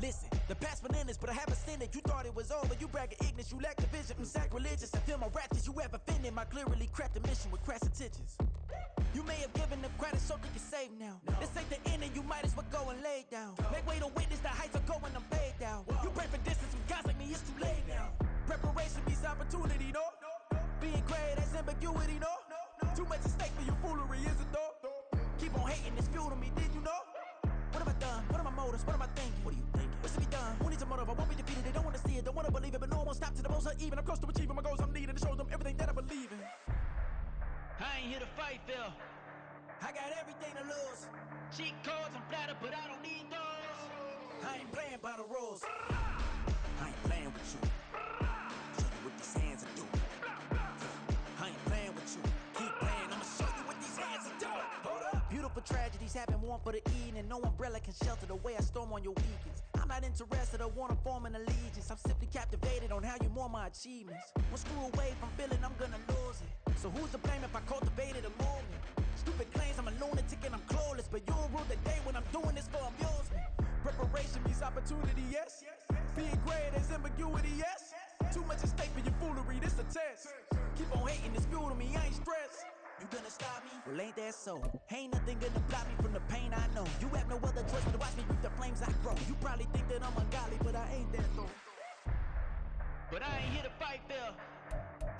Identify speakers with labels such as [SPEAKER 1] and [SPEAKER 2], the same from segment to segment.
[SPEAKER 1] Listen, the past bananas, but I haven't seen it. You thought it was over, you bragging ignorance, you lack the vision. I'm sacrilegious, I feel my ratchets, you have offended my clearly crafted mission with crass intentions. You may have given them credit, so they can save now. This ain't the end, and you might as well go and lay down. Make way to witness the heights are going, I'm paid down. You pray for distance from guys like me, it's too late now. Preparation means opportunity, no? Being great, that's ambiguity, no? Too much at stake for your foolery, is it though? Keep on hating, it's fuel to me, did you know? What have I done? What are my motives? What am I thinking? What are you thinking? What's to be done? Who needs a motive? I won't be defeated. They don't want to see it, don't want to believe it, but no one will stop to the most uneven. I'm close to achieving my goals. I'm needing to show them everything that I believe in. I ain't here to fight, Phil. I got everything to lose. Cheat codes, I'm flattered, but I don't need those. I ain't playing by the rules. I ain't playing with you. Show you what these hands are doing. I ain't playing with you. Keep playing, I'ma show you what these hands are doing. Hold up. Beautiful tragedies happen, one for the evening. No umbrella can shelter the way I storm on your weekends. I'm not interested or wanna form an allegiance. I'm simply captivated on how you more my achievements. One screw away from feeling I'm gonna lose it. So who's to blame if I cultivated a movement? Stupid claims I'm a lunatic and I'm clueless, but you'll rule the day when I'm doing this for amusement. Preparation means opportunity, yes. Being great as ambiguity, yes. Too much at stake for your foolery, this a test. Keep on hating, it's fuel to me, I ain't stressed. You gonna stop me? Well, ain't that so? Ain't nothing gonna block me from the pain I know. You have no other choice but to watch me reap the flames I grow. You probably think that I'm ungodly, but I ain't that though. But I ain't here to fight, Phil.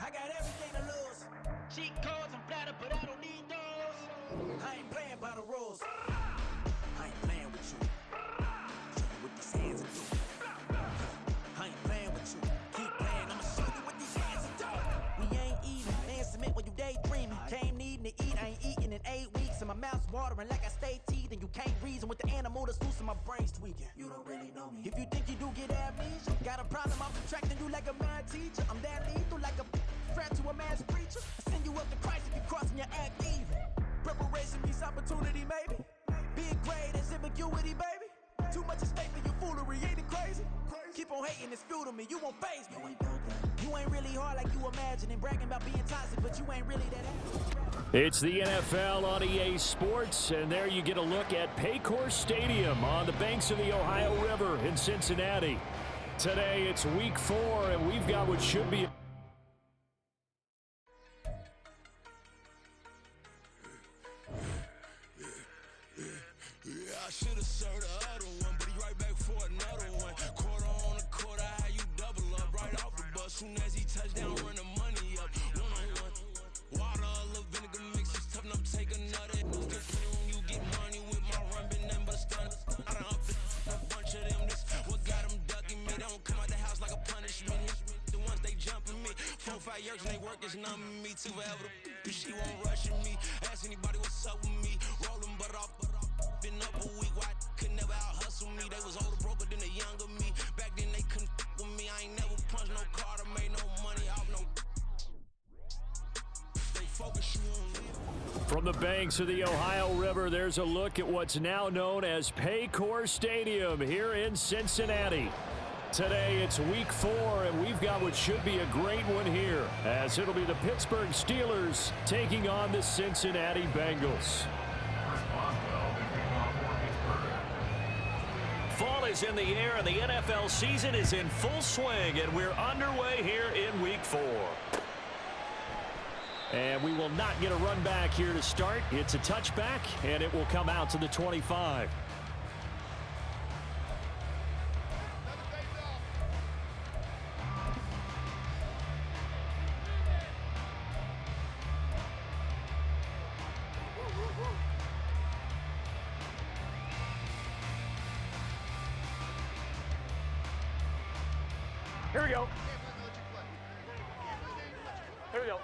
[SPEAKER 1] I got everything to lose. Cheat codes, I'm flattered, but I don't need those. I ain't playing by the rules. I ain't playing with you. Show you what these hands are doing. I ain't playing with you. Keep playing, I'ma show you what these hands are doing. We ain't eating, man, cement when you daydreaming. Came needing to eat, I ain't eating in 8 weeks. And my mouth's watering like I stay teeth. And you can't reason with the animal that's loose and my brain's tweaking. You don't really know me. If you think you do get amnesia, got a problem, I'm subtracting you like a mad teacher. I'm that lethal like a threat to a mass preacher. I send you up to Christ if you crossing your act even. Preparation means opportunity, maybe. Being great is ambiguity, baby. Too much at stake for your foolery, ain't it crazy? Keep on hating, it's fuel to me, you won't faze me. You ain't really hard like you imagining, bragging about being toxic, but you ain't really that ass.
[SPEAKER 2] It's the NFL on EA Sports, and there you get a look at Paycor Stadium on the banks of the Ohio River in Cincinnati. Today it's week 4, and we've got what should be
[SPEAKER 3] I should've served the other one, but he right back for another one. Quarter on a quarter, how you double up right off the bus. Soon as he touch down, run the money up. One-on-one. Water, a little vinegar mix, it's tough enough to take another. Different when you get money with my run, been nothing but a stun. I done up a bunch of them. This what got them ducking me. They don't come out the house like a punishment. The ones they jumping me. 4-5 years and they work is numbing me. Too forever the she won't rushing me. Ask anybody what's up with me. Rolling but off. Been up a week, why could never out hustle me? They was older, broker than the younger me. Back then they couldn't with me. I ain't never punched no card or made no money off no. They focus you on.
[SPEAKER 2] From the banks of the Ohio River, there's a look at what's now known as Paycor Stadium here in Cincinnati. Today it's week 4, and we've got what should be a great one here, as it'll be the Pittsburgh Steelers taking on the Cincinnati Bengals.
[SPEAKER 4] Fall is in the air, and the NFL season is in full swing, and we're underway here in week 4.
[SPEAKER 2] And we will not get a run back here to start. It's a touchback, and it will come out to the 25.
[SPEAKER 5] Here we go. Here we go.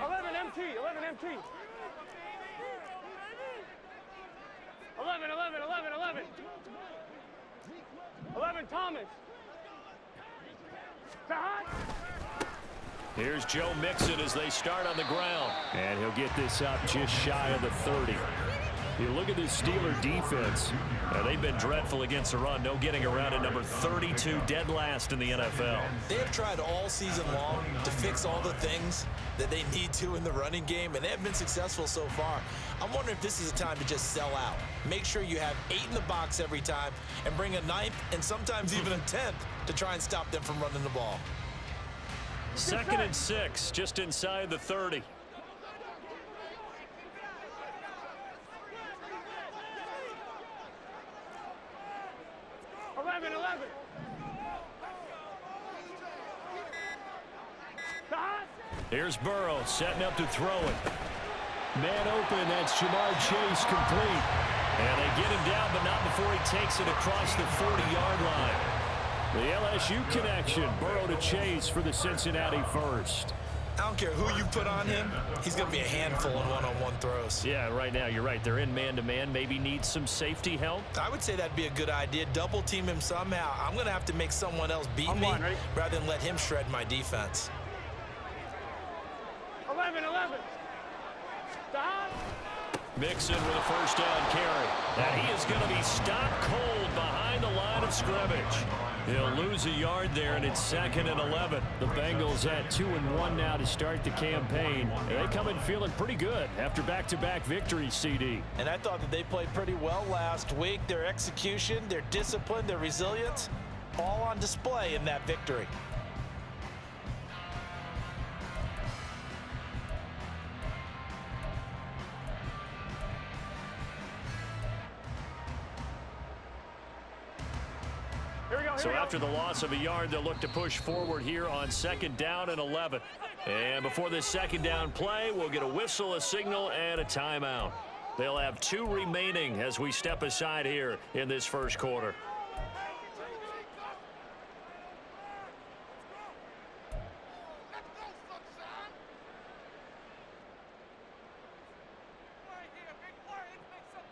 [SPEAKER 5] 11 MT, 11 MT. 11, 11, 11, 11. 11 Thomas.
[SPEAKER 2] Here's Joe Mixon as they start on the ground. And he'll get this up just shy of the 30. You look at this Steeler defense.
[SPEAKER 4] They've been dreadful against the run. No getting around at number 32, dead last in the NFL.
[SPEAKER 6] They have tried all season long to fix all the things that they need to in the running game, and they have been successful so far. I'm wondering if this is a time to just sell out. Make sure you have 8 in the box every time and bring a 9th and sometimes even a 10th to try and stop them from running the ball.
[SPEAKER 4] 2nd and 6, just inside the 30.
[SPEAKER 2] Here's Burrow setting up to throw it. Man open, that's Jamar Chase complete. And they get him down, but not before he takes it across the 40-yard line. The LSU connection, Burrow to Chase for the Cincinnati first.
[SPEAKER 6] I don't care who you put on him, he's going to be a handful in one-on-one throws.
[SPEAKER 4] Yeah, right now, you're right. They're in man-to-man. Maybe need some safety help.
[SPEAKER 6] I would say that'd be a good idea. Double team him somehow. I'm going to have to make someone else beat me rather than let him shred my defense.
[SPEAKER 5] 11. Stop.
[SPEAKER 4] Mixon with a first down carry. And he is going to be stopped cold behind the line of scrimmage. He'll lose a yard there, and it's 2nd and 11.
[SPEAKER 2] The Bengals at 2-1 now to start the campaign. They come in feeling pretty good after back-to-back victories, CD.
[SPEAKER 6] And I thought that they played pretty well last week. Their execution, their discipline, their resilience, all on display in that victory.
[SPEAKER 4] So after the loss of a yard, they'll look to push forward here on 2nd down and 11. And before this 2nd down play, we'll get a whistle, a signal, and a timeout. They'll have 2 remaining as we step aside here in this first quarter.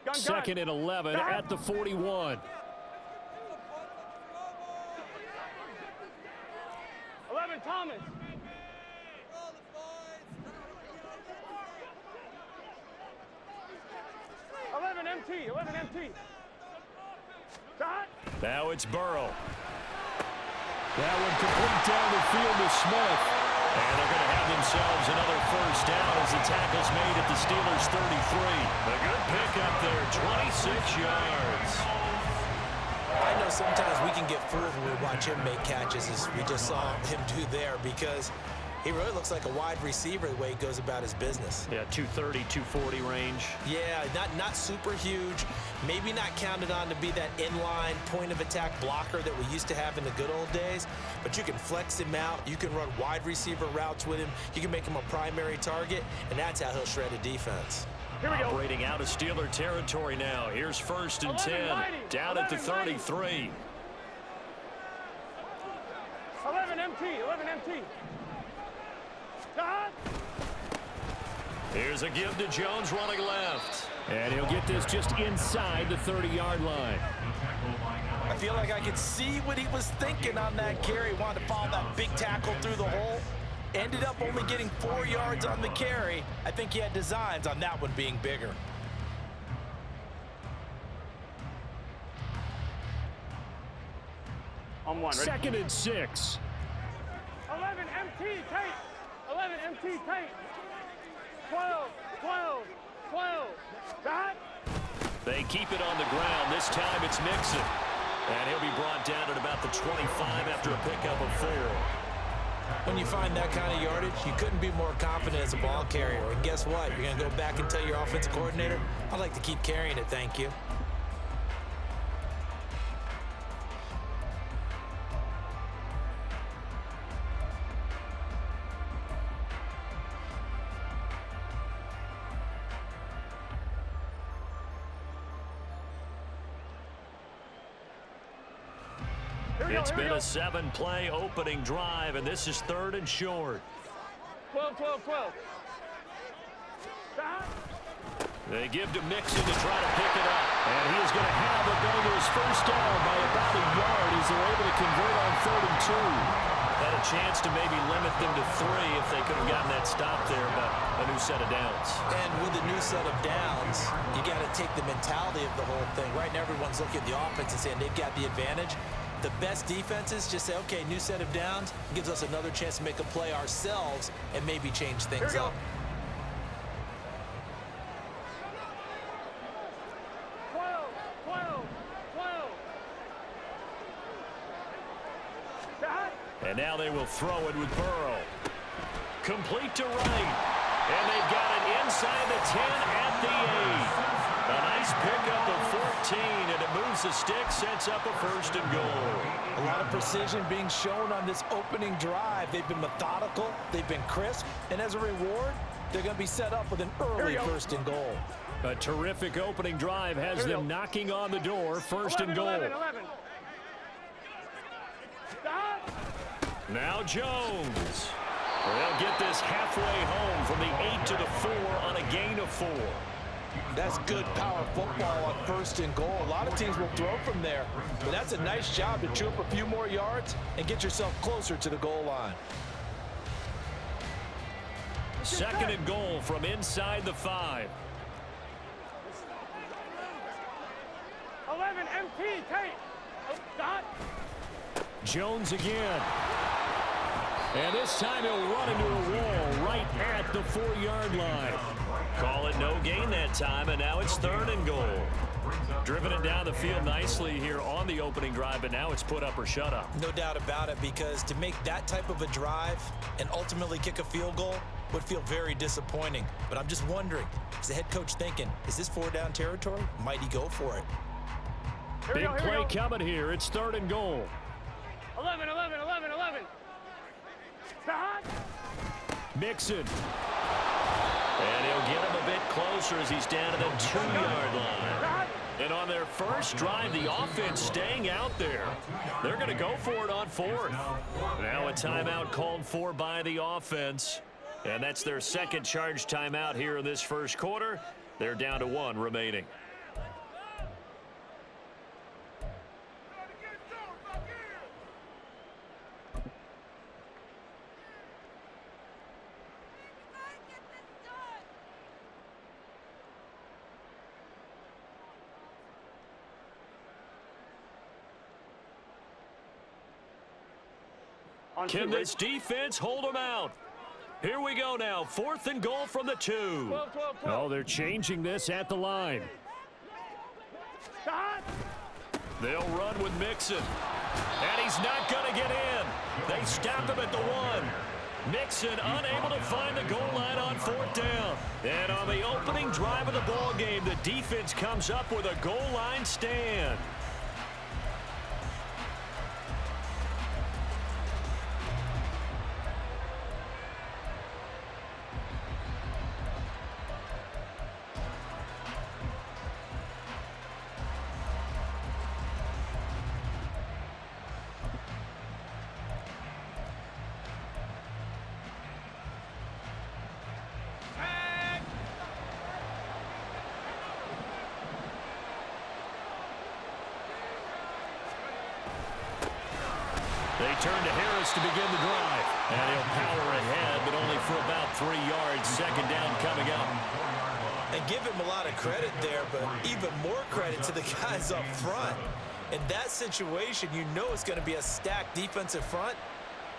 [SPEAKER 5] Gun.
[SPEAKER 2] 2nd and 11 at the 41.
[SPEAKER 5] 11 Thomas. Eleven MT. Shot.
[SPEAKER 2] Now it's Burrow. That one complete down the field to Smith.
[SPEAKER 4] And they're going to have themselves another first down as the tackle's made at the Steelers' 33. A good pickup there, 26 yards.
[SPEAKER 6] I know sometimes we can get fooled when we watch him make catches, as we just saw him do there, because he really looks like a wide receiver the way he goes about his business.
[SPEAKER 4] Yeah, 230, 240 range.
[SPEAKER 6] Yeah, not super huge, maybe not counted on to be that inline point-of-attack blocker that we used to have in the good old days, but you can flex him out, you can run wide receiver routes with him, you can make him a primary target, and that's how he'll shred a defense.
[SPEAKER 4] Operating out of Steeler territory now. Here's 1st and 10, down at the 33.
[SPEAKER 5] 11 MT. Shot.
[SPEAKER 4] Here's a give to Jones running left.
[SPEAKER 2] And he'll get this just inside the 30-yard line.
[SPEAKER 6] I feel like I could see what he was thinking on that carry. Wanted to follow that big tackle through the hole. Ended up only getting 4 yards on the carry. I think he had designs on that one being bigger.
[SPEAKER 5] On one.
[SPEAKER 2] 2nd and 6.
[SPEAKER 5] 11 MT tight. 11 MT tight. 12. Shot.
[SPEAKER 4] They keep it on the ground. This time it's Mixon. And he'll be brought down at about the 25 after a pickup of 4.
[SPEAKER 6] When you find that kind of yardage, you couldn't be more confident as a ball carrier. And guess what? You're going to go back and tell your offensive coordinator, I'd like to keep carrying it, thank you.
[SPEAKER 4] It's been a 7-play opening drive, and this is 3rd and short.
[SPEAKER 5] 12. Shot.
[SPEAKER 4] They give to Mixon to try to pick it up.
[SPEAKER 2] And he is going to have the Bengals first down by about a yard as they're able to convert on 3rd and 2.
[SPEAKER 4] Had a chance to maybe limit them to 3 if they could have gotten that stop there, but a new set of downs.
[SPEAKER 6] And with the new set of downs, you got to take the mentality of the whole thing. Right now, everyone's looking at the offense and saying they've got the advantage. The best defenses just say, okay, new set of downs gives us another chance to make a play ourselves and maybe change things up.
[SPEAKER 5] 12.
[SPEAKER 2] And now they will throw it with Burrow. Complete to right. And they've got it inside the 10 at the 8. A nice pickup of 14, and it moves the stick, sets up a 1st and goal.
[SPEAKER 6] A lot of precision being shown on this opening drive. They've been methodical, they've been crisp, and as a reward, they're going to be set up with an early 1st and goal.
[SPEAKER 2] A terrific opening drive has them knocking on the door, 1st and goal.
[SPEAKER 5] 11.
[SPEAKER 2] Now Jones. They'll get this halfway home from the 8 to the 4 on a gain of 4.
[SPEAKER 6] That's good power football on 1st and goal. A lot of teams will throw from there, but that's a nice job to chew up a few more yards and get yourself closer to the goal line.
[SPEAKER 2] 2nd and goal from inside the 5.
[SPEAKER 5] 11 MT Tate. Dot.
[SPEAKER 2] Jones again. And this time he'll run into a wall right at the 4-yard line. Call it no gain that time, and now it's 3rd and goal. Driven it down the field nicely here on the opening drive, but now it's put up or shut up.
[SPEAKER 6] No doubt about it, because to make that type of a drive and ultimately kick a field goal would feel very disappointing. But I'm just wondering, is the head coach thinking, is this 4-down territory? Might he go for it?
[SPEAKER 2] Big play coming here. It's 3rd and goal.
[SPEAKER 5] 11.
[SPEAKER 2] Mixon. And he'll get him a bit closer as he's down to the 2-yard line. And on their first drive, the offense staying out there. They're going to go for it on 4th. Now a timeout called for by the offense. And that's their 2nd charge timeout here in this 1st quarter. They're down to 1 remaining. Can this defense hold them out? Here we go now. 4th and goal from the 2.
[SPEAKER 5] 12.
[SPEAKER 2] Oh, they're changing this at the line. They'll run with Mixon. And he's not going to get in. They stop him at the 1. Mixon unable to find the goal line on 4th down. And on the opening drive of the ball game, the defense comes up with a goal line stand. They turn to Harris to begin the drive. And he'll power ahead, but only for about 3 yards. 2nd down coming up.
[SPEAKER 6] And give him a lot of credit there, but even more credit to the guys up front. In that situation, you know it's going to be a stacked defensive front.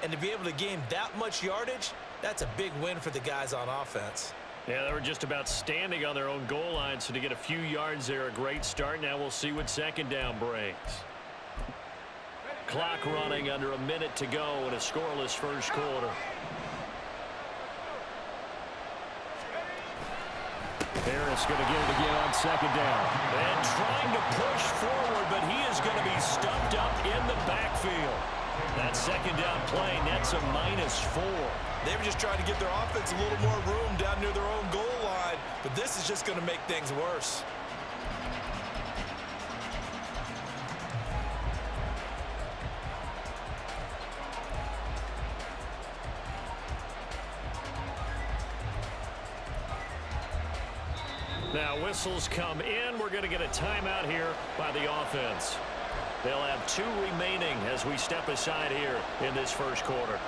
[SPEAKER 6] And to be able to gain that much yardage, that's a big win for the guys on offense.
[SPEAKER 2] Yeah, they were just about standing on their own goal line, so to get a few yards there, a great start. Now we'll see what 2nd down brings. Clock running under a minute to go in a scoreless 1st quarter. Harris going to get it again on 2nd down. And trying to push forward, but he is going to be stuffed up in the backfield. That 2nd down play nets a -4.
[SPEAKER 6] They were just trying to give their offense a little more room down near their own goal line, but this is just going to make things worse.
[SPEAKER 2] Now whistles come in. We're going to get a timeout here by the offense.
[SPEAKER 4] They'll have 2 remaining as we step aside here in this first quarter.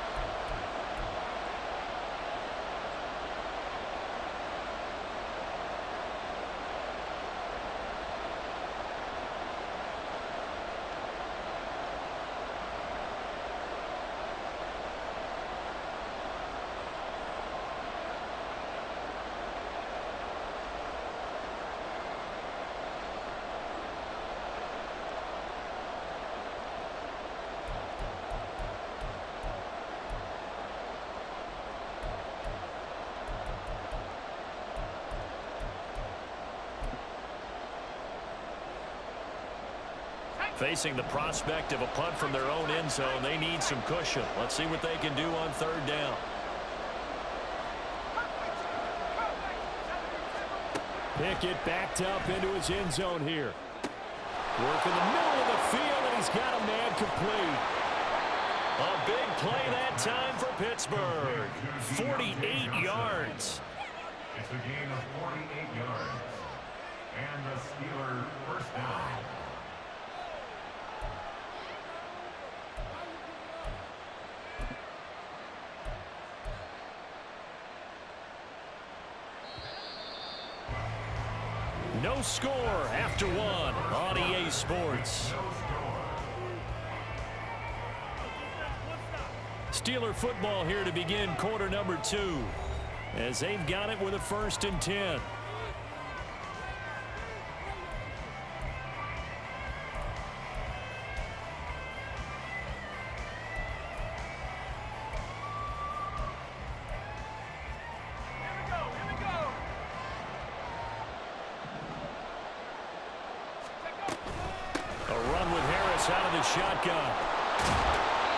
[SPEAKER 4] Facing the prospect of a punt from their own end zone, they need some cushion. Let's see what they can do on 3rd down.
[SPEAKER 2] Pickett backed up into his end zone here. Work in the middle of the field, and he's got a man complete.
[SPEAKER 4] A big play that time for Pittsburgh. 48 yards.
[SPEAKER 7] It's a gain of 48 yards. And the Steelers first down.
[SPEAKER 4] No score after 1 on EA Sports. Steeler football here to begin quarter number 2 as they've got it with a 1st and 10. Out of the shotgun.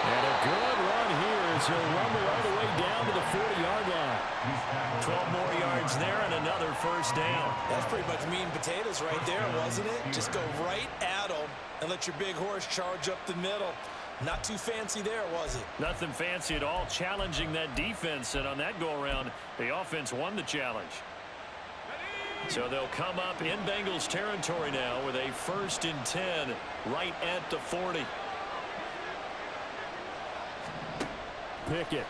[SPEAKER 4] And a good run here as he'll rumble all the way down to the 40-yard line. 12 more yards there and another 1st down.
[SPEAKER 6] That's pretty much meat and potatoes right there, wasn't it? Just go right at them and let your big horse charge up the middle. Not too fancy there, was it?
[SPEAKER 4] Nothing fancy at all, challenging that defense. And on that go-around, the offense won the challenge. So they'll come up in Bengals territory now with a 1st and 10 right at the 40.
[SPEAKER 2] Pickett.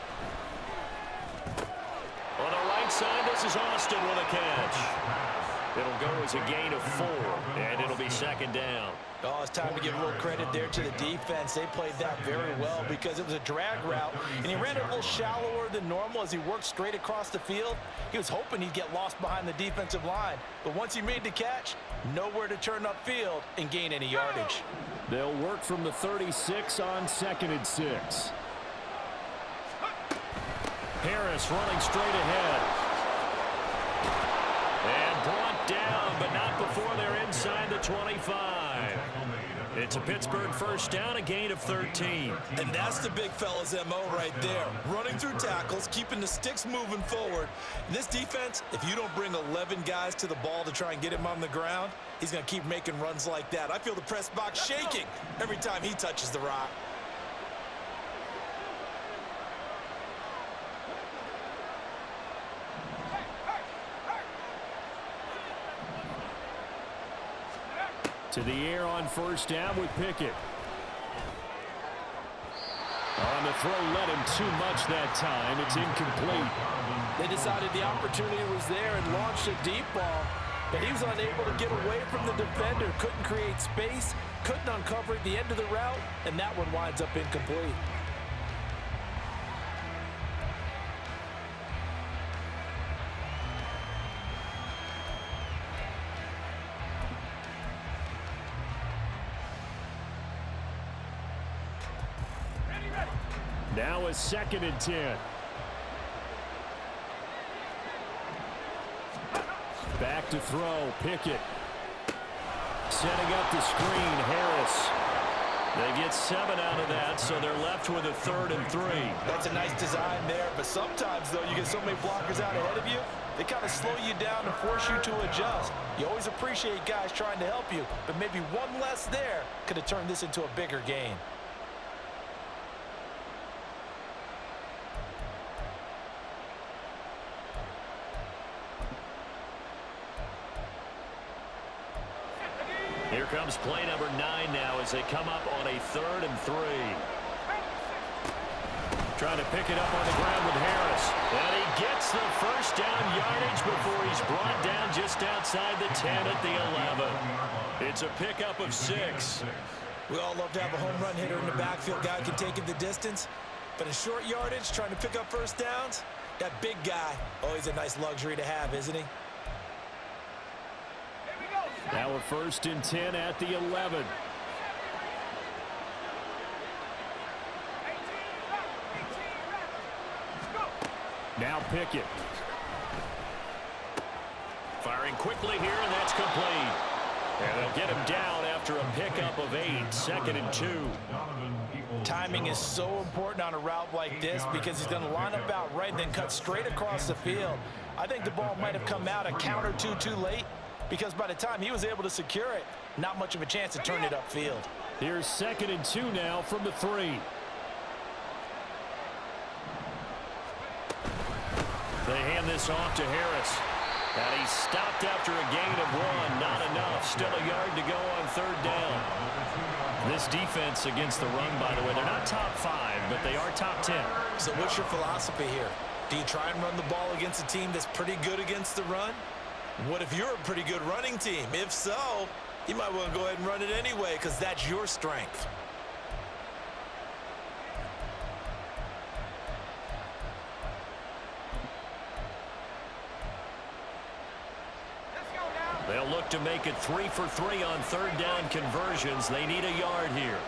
[SPEAKER 4] On the right side, this is Austin with a catch. It'll go as a gain of 4, and it'll be 2nd down.
[SPEAKER 6] Oh, it's time to give a little credit there to the defense. They played that very well because it was a drag route, and he ran it a little shallower than normal as he worked straight across the field. He was hoping he'd get lost behind the defensive line, but once he made the catch, nowhere to turn upfield and gain any yardage.
[SPEAKER 2] They'll work from the 36 on 2nd and 6.
[SPEAKER 4] Harris running straight ahead. And brought down, but not before they're inside the 25. It's a Pittsburgh 1st down, a gain of 13.
[SPEAKER 6] And that's the big fella's MO right there. Running through tackles, keeping the sticks moving forward. In this defense, if you don't bring 11 guys to the ball to try and get him on the ground, he's going to keep making runs like that. I feel the press box shaking every time he touches the rock.
[SPEAKER 2] To the air on 1st down with Pickett. On the throw, led him too much that time. It's incomplete.
[SPEAKER 6] They decided the opportunity was there and launched a deep ball, but he was unable to get away from the defender. Couldn't create space, couldn't uncover at the end of the route, and that one winds up incomplete.
[SPEAKER 2] Now a 2nd and 10. Back to throw. Pickett. Setting up the screen. Harris.
[SPEAKER 4] They get 7 out of that, so they're left with a 3rd and 3.
[SPEAKER 6] That's a nice design there, but sometimes, though, you get so many blockers out ahead of you, they kind of slow you down and force you to adjust. You always appreciate guys trying to help you, but maybe one less there could have turned this into a bigger gain.
[SPEAKER 4] Here Here comes play number 9 now as they come up on a 3rd and 3. Trying to pick it up on the ground with Harris. And he gets the first down yardage before he's brought down just outside the 10 at the 11. It's a pickup of 6.
[SPEAKER 6] We all love to have a home run hitter in the backfield. Guy can take it the distance. But in short yardage, trying to pick up first downs, that big guy, always a nice luxury to have, isn't he?
[SPEAKER 2] Now a 1st and 10 at the 11. Now Pickett.
[SPEAKER 4] Firing quickly here, and that's complete. And they'll get him down after a pickup of 8, 2nd and 2.
[SPEAKER 6] Timing is so important on a route like this because he's going to line up out right, then cut straight across the field. I think the ball might have come out a count or two too late because by the time he was able to secure it, not much of a chance to turn it upfield.
[SPEAKER 2] Here's 2nd and 2 now from the 3.
[SPEAKER 4] They hand this off to Harris. And he's stopped after a gain of 1. Not enough. Still a yard to go on 3rd down. This defense against the run, by the way, they're not top 5, but they are top 10.
[SPEAKER 6] So what's your philosophy here? Do you try and run the ball against a team that's pretty good against the run? What if you're a pretty good running team? If so, you might want to go ahead and run it anyway because that's your strength.
[SPEAKER 4] They'll look to make it 3 for 3 on 3rd down conversions. They need a yard here.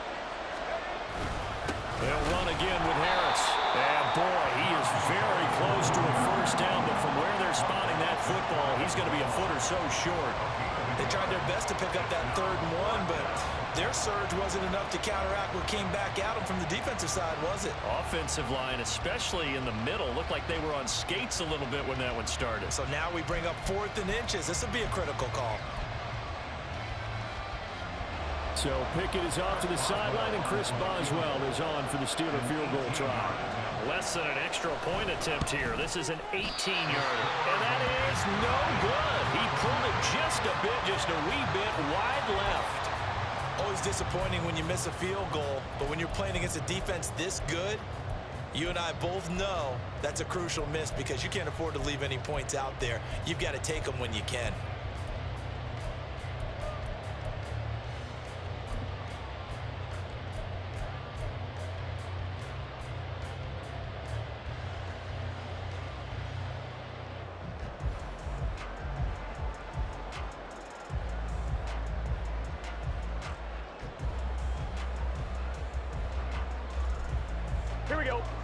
[SPEAKER 4] They'll run again with Harris. And boy, he is very close to a first down, but from where they're spotting that football, he's going to be a foot or so short.
[SPEAKER 6] They tried their best to pick up that 3rd and 1, but their surge wasn't enough to counteract what came back at them from the defensive side, was it?
[SPEAKER 4] Offensive line, especially in the middle, looked like they were on skates a little bit when that one started.
[SPEAKER 6] So now we bring up 4th and inches. This will be a critical call.
[SPEAKER 2] So Pickett is off to the sideline, and Chris Boswell is on for the Steeler field goal try.
[SPEAKER 4] Less than an extra point attempt here. This is an 18-yarder. And that is no good. He pulled it just a bit, just a wee bit wide left.
[SPEAKER 6] Always disappointing when you miss a field goal, but when you're playing against a defense this good, you and I both know that's a crucial miss because you can't afford to leave any points out there. You've got to take them when you can.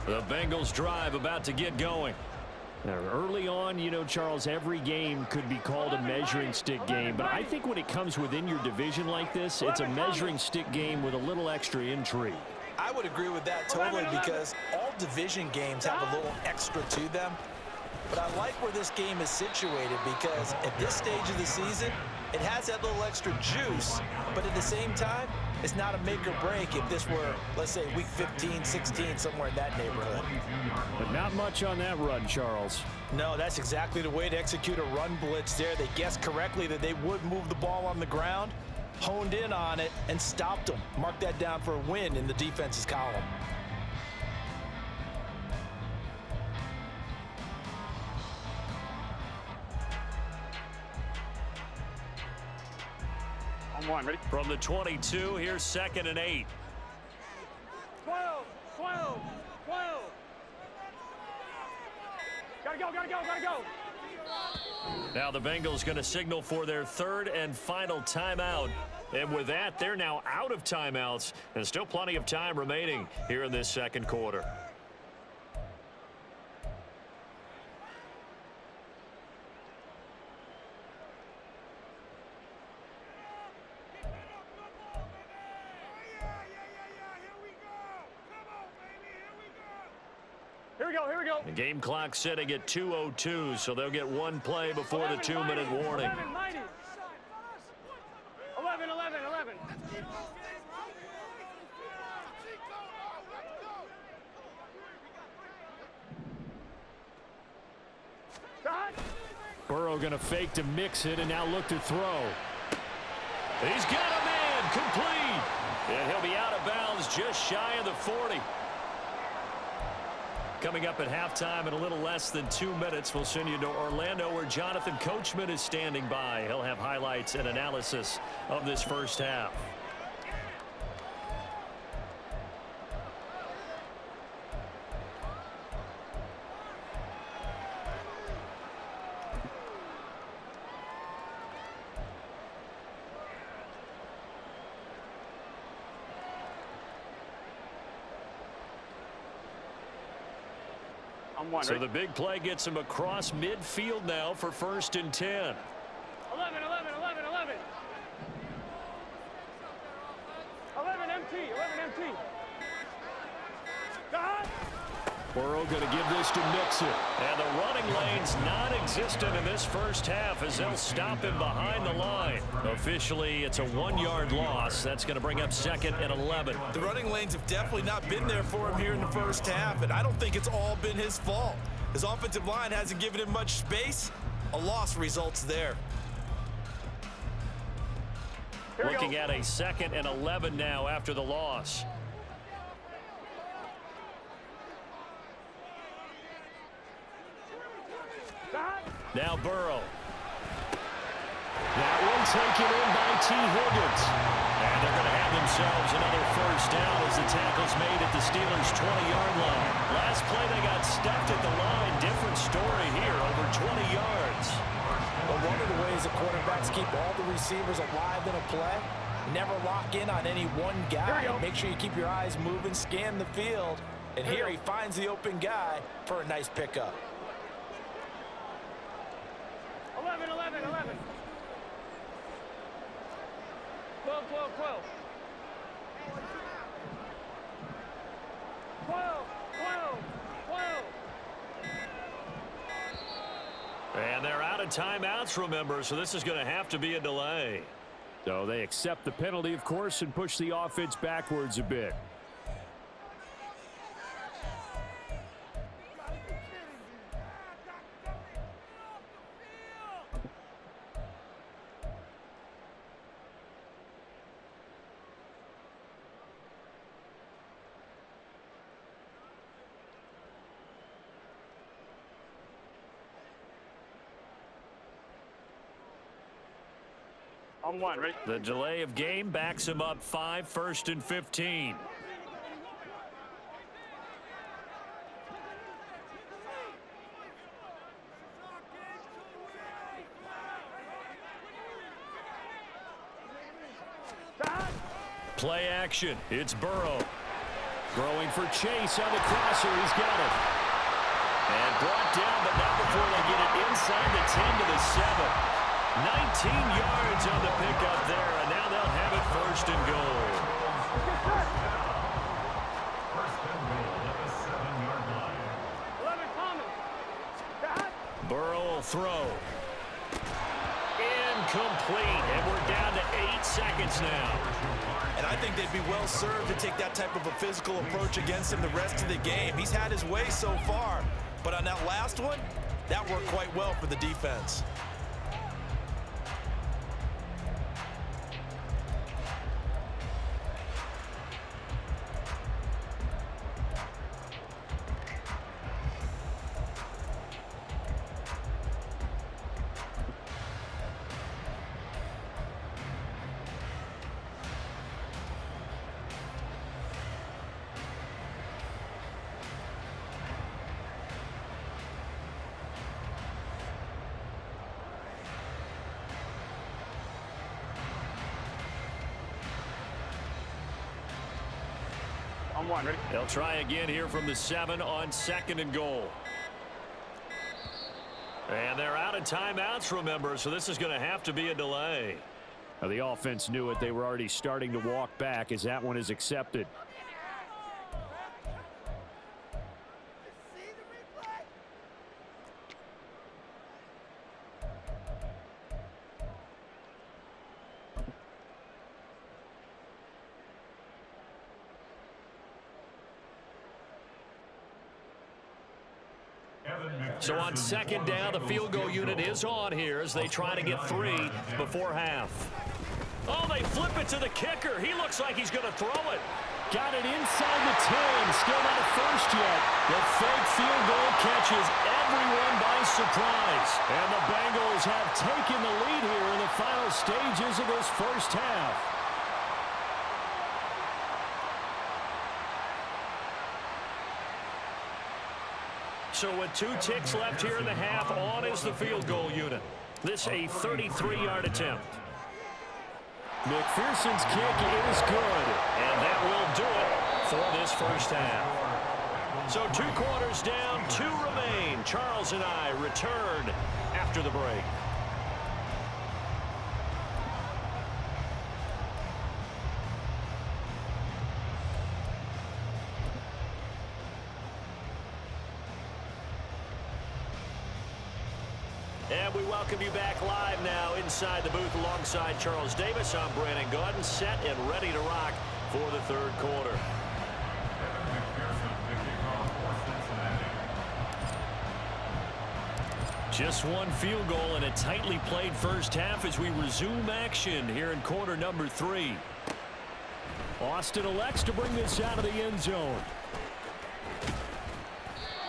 [SPEAKER 4] The Bengals drive about to get going.
[SPEAKER 2] Now, early on, you know, Charles, every game could be called a measuring stick game, but I think when it comes within your division like this, it's a measuring stick game with a little extra intrigue.
[SPEAKER 6] I would agree with that totally because all division games have a little extra to them. But I like where this game is situated because at this stage of the season, it has that little extra juice, but at the same time, it's not a make or break if this were, let's say, week 15, 16, somewhere in that neighborhood.
[SPEAKER 2] But not much on that run, Charles.
[SPEAKER 6] No, that's exactly the way to execute a run blitz there. They guessed correctly that they would move the ball on the ground, honed in on it, and stopped them. Mark that down for a win in the defense's column.
[SPEAKER 5] One, ready?
[SPEAKER 4] From the 22, here's 2nd and 8.
[SPEAKER 5] 12, 12, 12. Gotta go, gotta go, gotta go.
[SPEAKER 4] Now the Bengals going to signal for their 3rd and final timeout. And with that, they're now out of timeouts. And still plenty of time remaining here in this 2nd quarter.
[SPEAKER 5] Here we go.
[SPEAKER 4] The game clock sitting at 2:02, so they'll get one play before the 2-minute warning.
[SPEAKER 5] 11, 11, 11.
[SPEAKER 2] Burrow going to fake to mix it and now look to throw.
[SPEAKER 4] He's got a man complete. And he'll be out of bounds just shy of the 40. Coming up at halftime in a little less than 2 minutes, we'll send you to Orlando where Jonathan Coachman is standing by. He'll have highlights and analysis of this first half. So the big play gets him across midfield now for 1st and 10.
[SPEAKER 5] 11, 11, 11, 11. 11 MT, 11 MT. God.
[SPEAKER 2] Burrow going to give this to Mixon.
[SPEAKER 4] And the running lane's non-existent in this first half as they'll stop him behind the line. Officially, it's a 1-yard loss. That's going to bring up 2nd and 11.
[SPEAKER 6] The running lanes have definitely not been there for him here in the first half, and I don't think it's all been his fault. His offensive line hasn't given him much space. A loss results there.
[SPEAKER 4] Looking at a 2nd and 11 now after the loss. Now Burrow.
[SPEAKER 2] That one taken in by T. Higgins.
[SPEAKER 4] And they're going to have themselves another first down as the tackle's made at the Steelers' 20-yard line. Last play they got stuffed at the line. Different story here, over 20 yards.
[SPEAKER 6] Well, one of the ways that quarterbacks keep all the receivers alive in a play, never lock in on any one guy. Make sure you keep your eyes moving, scan the field. And here he finds the open guy for a nice pickup.
[SPEAKER 5] 11, 11, 11. 12, 12, 12. 12, 12, 12.
[SPEAKER 4] And they're out of timeouts, remember, so this is going to have to be a delay.
[SPEAKER 2] So they accept the penalty, of course, and push the offense backwards a bit.
[SPEAKER 5] On one, ready?
[SPEAKER 4] The delay of game backs him up 5, 1st and 15. Play action. It's Burrow.
[SPEAKER 2] Throwing for Chase on the crosser. He's got it.
[SPEAKER 4] And brought down, but not before they get it inside the 10 to the 7. 19 yards on the pickup there, and now they'll have it 1st and goal.
[SPEAKER 7] First and goal at the 7-yard line.
[SPEAKER 5] 11 Thomas.
[SPEAKER 4] Burrow will throw. Incomplete, and we're down to 8 seconds now.
[SPEAKER 6] And I think they'd be well served to take that type of a physical approach against him the rest of the game. He's had his way so far, but on that last one, that worked quite well for the defense.
[SPEAKER 5] On one, ready?
[SPEAKER 4] They'll try again here from the 7 on 2nd and goal. And they're out of timeouts, remember, so this is going to have to be a delay.
[SPEAKER 2] Now, the offense knew it. They were already starting to walk back as that one is accepted.
[SPEAKER 4] So on 2nd down, the field goal unit is on here as they try to get 3 before half. Oh, they flip it to the kicker. He looks like he's going to throw it.
[SPEAKER 2] Got it inside the 10. Still not a first yet. The fake field goal catches everyone by surprise. And the Bengals have taken the lead here in the final stages of this first half.
[SPEAKER 4] So with 2 ticks left here in the half, on is the field goal unit. This a 33-yard attempt.
[SPEAKER 2] McPherson's kick is good.
[SPEAKER 4] And that will do it for this first half. So 2 quarters down, 2 remain. Charles and I return after the break. And we welcome you back live now inside the booth alongside Charles Davis. I'm Brandon Gaudin, set and ready to rock for the third quarter. Just 1 field goal and a tightly played first half as we resume action here in quarter number 3.
[SPEAKER 2] Austin elects to bring this out of the end zone.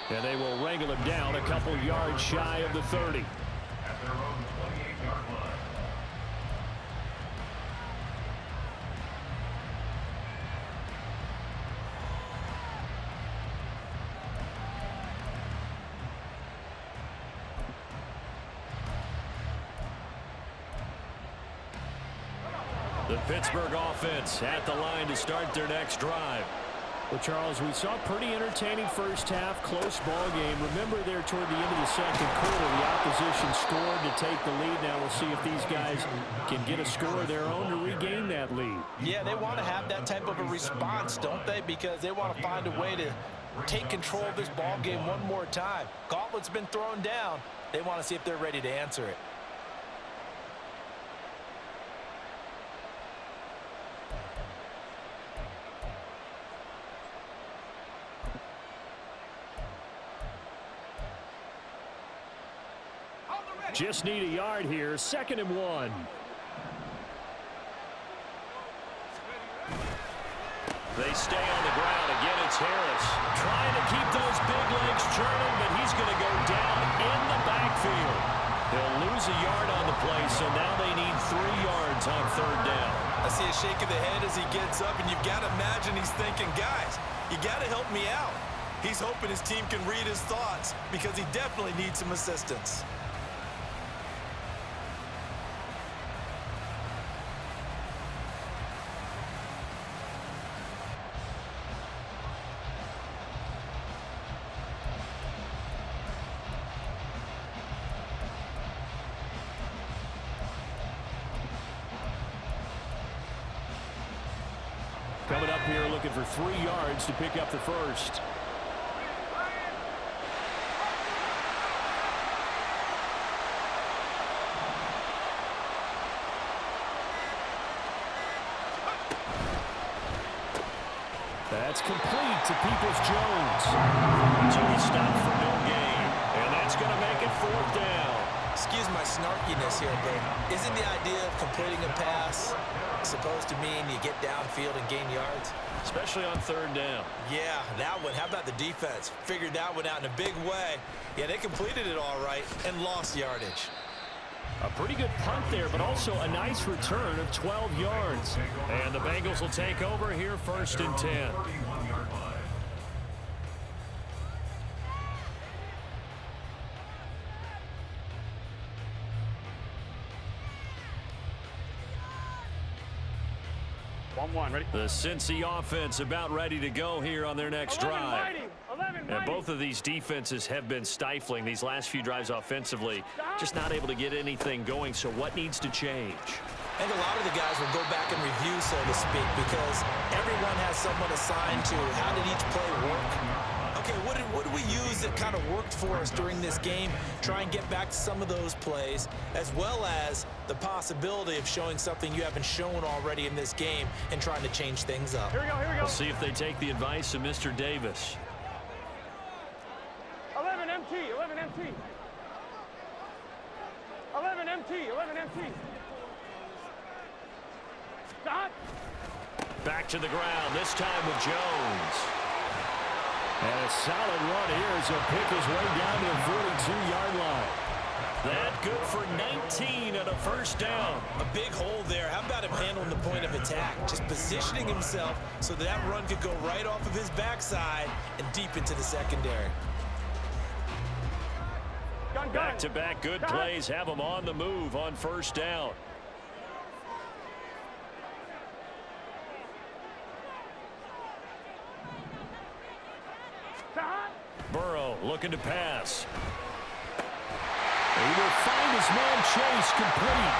[SPEAKER 2] And they will wrangle him down a couple yards shy of the 30.
[SPEAKER 7] At their own 28-yard line.
[SPEAKER 4] The Pittsburgh offense at the line to start their next drive.
[SPEAKER 2] Well, Charles, we saw a pretty entertaining first half, close ball game. Remember there toward the end of the second quarter, the opposition scored to take the lead. Now we'll see if these guys can get a score of their own to regain that lead.
[SPEAKER 6] Yeah, they want to have that type of a response, don't they? Because they want to find a way to take control of this ball game one more time. Gauntlet's been thrown down. They want to see if they're ready to answer it.
[SPEAKER 2] Just need a yard here. 2nd and 1.
[SPEAKER 4] They stay on the ground. Again, it's Harris. Trying to keep those big legs churning, but he's going to go down in the backfield. They'll lose a yard on the play, so now they need 3 yards on 3rd down.
[SPEAKER 6] I see a shake of the head as he gets up, and you've got to imagine he's thinking, guys, you got to help me out. He's hoping his team can read his thoughts because he definitely needs some assistance.
[SPEAKER 2] Coming up here looking for 3 yards to pick up the first. That's complete to Peoples-Jones.
[SPEAKER 4] So he stopped for no gain, and that's going to make it 4th down.
[SPEAKER 6] Excuse my snarkiness here, but isn't the idea of completing a pass supposed to mean you get downfield and gain yards?
[SPEAKER 4] Especially on 3rd down.
[SPEAKER 6] Yeah, that one. How about the defense? Figured that one out in a big way. Yeah, they completed it all right and lost yardage.
[SPEAKER 2] A pretty good punt there, but also a nice return of 12 yards.
[SPEAKER 4] And the Bengals will take over here 1st and 10.
[SPEAKER 7] 31-yard line.
[SPEAKER 5] Ready?
[SPEAKER 4] The Cincy offense about ready to go here on their next
[SPEAKER 5] 11
[SPEAKER 4] drive.
[SPEAKER 5] mighty. 11
[SPEAKER 4] And
[SPEAKER 5] mighty.
[SPEAKER 4] both of these defenses have been stifling these last few drives offensively. Just not able to get anything going, so what needs to change?
[SPEAKER 6] I think a lot of the guys will go back and review, so to speak, because everyone has someone assigned to how did each play work. Okay, what did we use that kind of worked for us during this game? Try and get back to some of those plays, as well as the possibility of showing something you haven't shown already in this game and trying to change things up.
[SPEAKER 5] Here we go, here we go.
[SPEAKER 4] We'll see if they take the advice of Mr. Davis.
[SPEAKER 5] 11 MT, 11 MT. 11 MT, 11 MT.
[SPEAKER 4] Back to the ground, this time with Jones.
[SPEAKER 2] And a solid run here as he'll pick his way down to the 42-yard line.
[SPEAKER 4] That good for 19 and a first down.
[SPEAKER 6] A big hole there. How about him handling the point of attack? Just positioning himself so that run could go right off of his backside and deep into the secondary.
[SPEAKER 4] Back-to-back good plays have him on the move on first down. Burrow looking to pass.
[SPEAKER 2] He will find his man Chase complete.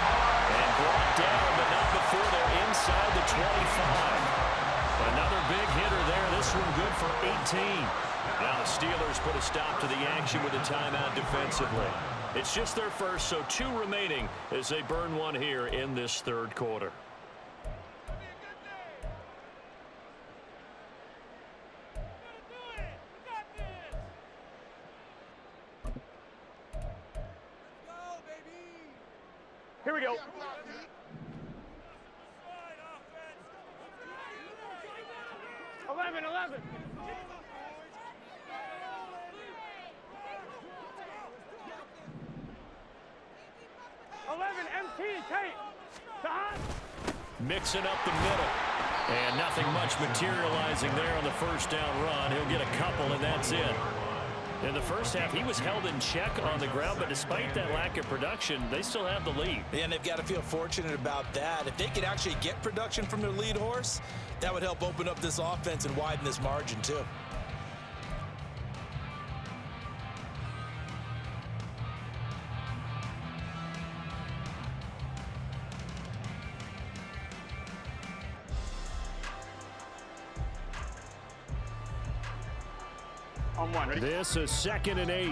[SPEAKER 4] And brought down, but not before they're inside the 25. Another big hitter there. This one good for 18. Now the Steelers put a stop to the action with a timeout defensively. It's just their first, so 2 remaining as they burn one here in this third quarter.
[SPEAKER 5] Here we go. Eleven. 11 MT Tate.
[SPEAKER 4] Mixing up the middle. And nothing much materializing there on the first down run. He'll get a couple, and that's it. In the first half, he was held in check on the ground, but despite that lack of production, they still have the lead.
[SPEAKER 6] And they've got to feel fortunate about that. If they could actually get production from their lead horse, that would help open up this offense and widen this margin, too.
[SPEAKER 5] On one. Ready?
[SPEAKER 2] This is 2nd and 8.